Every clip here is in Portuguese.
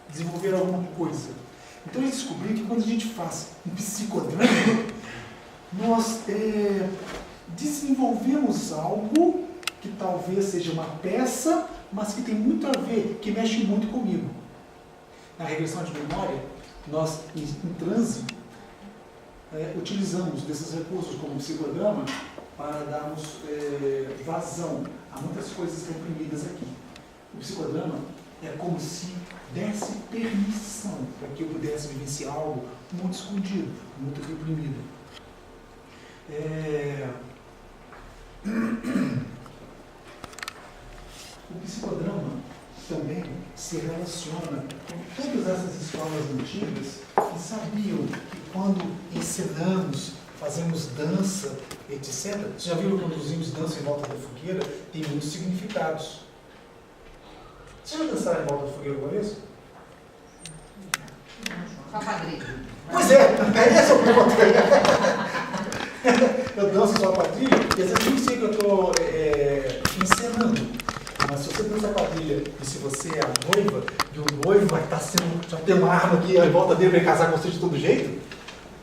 desenvolver alguma coisa. Então eles descobriram que quando a gente faz um psicodrama, nós desenvolvemos algo que talvez seja uma peça, mas que tem muito a ver, que mexe muito comigo. Na regressão de memória, nós, em transe, utilizamos desses recursos como o psicodrama para darmos vazão a muitas coisas reprimidas aqui. O psicodrama é como se desse permissão para que eu pudesse vivenciar algo muito escondido, muito reprimido. O psicodrama também se relaciona com todas essas escolas antigas que sabiam que quando ensinamos, fazemos dança, etc. Vocês já viram quando os índios dançam em volta da fogueira? Tem muitos significados. Vocês já dançaram em volta da fogueira alguma vez? Só quadrilha. Pois essa é o problema. Eu danço só quadrilha, e às vezes eu não sei que eu estou encenando. Mas se você dança quadrilha e se você é a noiva, e o noivo vai estar sendo, já tem uma arma aqui em volta dele para casar com você de todo jeito,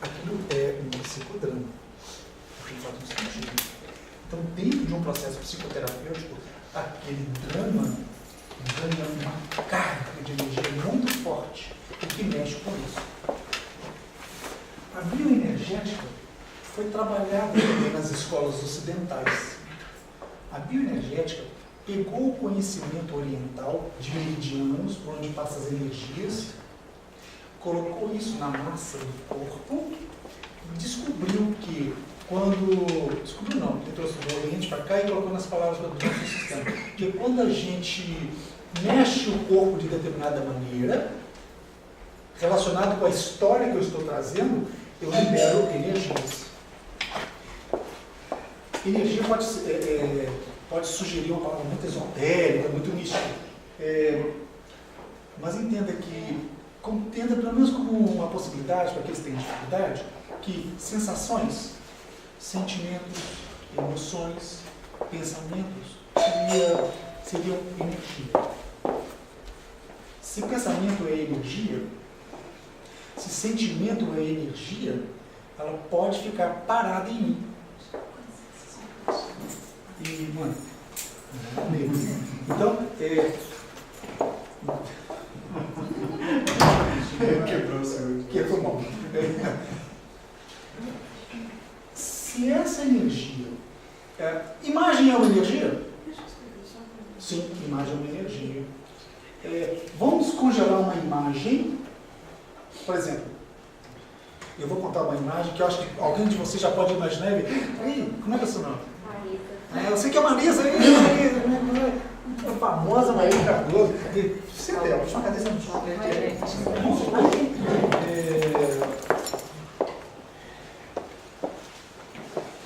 aquilo é um psicodrama. Aquilo faz um sentido. Então, dentro de um processo psicoterapêutico, aquele drama ganha uma carga de energia muito forte, o que mexe com isso. A bioenergética foi trabalhada também nas escolas ocidentais. A bioenergética pegou o conhecimento oriental de meridianos, por onde passam as energias, colocou isso na massa do corpo e descobriu que quando... Descobriu não, ele trouxe do Oriente para cá e colocou nas palavras do nosso sistema. Que quando a gente mexe o corpo de determinada maneira, relacionado com a história que eu estou trazendo, eu libero energias. Energia pode sugerir uma palavra muito esotérica, muito mística. Mas entenda pelo menos como uma possibilidade, para aqueles que têm dificuldade, que sensações, sentimentos, emoções, pensamentos seriam energia. Se pensamento é energia, se sentimento é energia, ela pode ficar parada em mim. E, mano, então, quebrou o seu. Quebrou mal. Se essa energia. Imagem é uma energia? Sim, imagem é uma energia. Vamos congelar uma imagem. Por exemplo, eu vou contar uma imagem que eu acho que alguém de vocês já pode imaginar. Como é que é o seu nome? Eu sei que é uma Marisa, é famosa Maria Cardoso. Você dela, deixa eu cadê essa Vamos supor acho que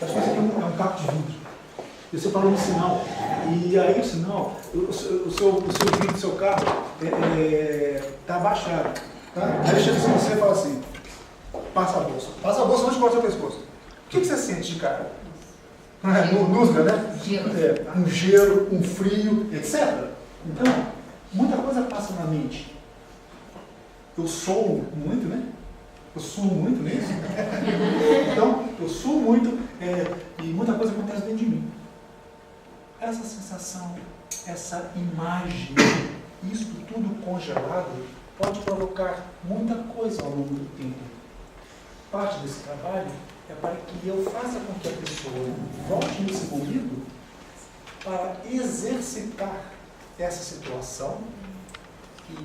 isso aqui é um caco de vidro. E você falou um sinal. E aí o sinal, o seu vidro do seu carro está abaixado. Tá? Aí chega assim, você fala assim, passa a bolsa. Passa a bolsa onde corta o seu pescoço. O que você sente de cara? Nusga, né? Um gelo, um frio, etc. Então, muita coisa passa na mente. Eu sou muito, né? Eu suo muito nisso. Então, eu suo muito e muita coisa acontece dentro de mim. Essa sensação, essa imagem, isso tudo congelado, pode provocar muita coisa ao longo do tempo. Parte desse trabalho é para que eu faça com que a pessoa volte nesse momento para exercitar essa situação e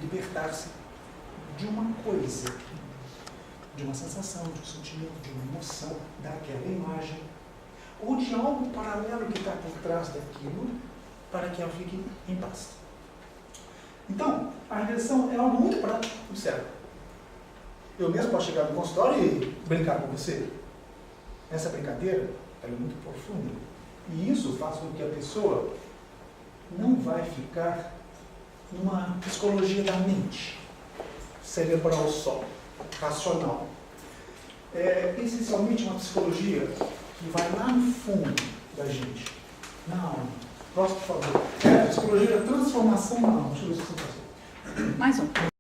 libertar-se de uma coisa, de uma sensação, de um sentimento, de uma emoção, daquela imagem, ou de algo paralelo que está por trás daquilo, para que ela fique em paz. Então, a regressão é algo muito prático. Observa. Eu mesmo posso chegar no consultório e brincar com você. Essa brincadeira é muito profunda. E isso faz com que a pessoa não vai ficar numa psicologia da mente, cerebral só, racional. É essencialmente uma psicologia que vai lá no fundo da gente, na alma. Próximo, por favor. Psicologia da transformação na alma. Deixa eu ver se você passou. Mais um.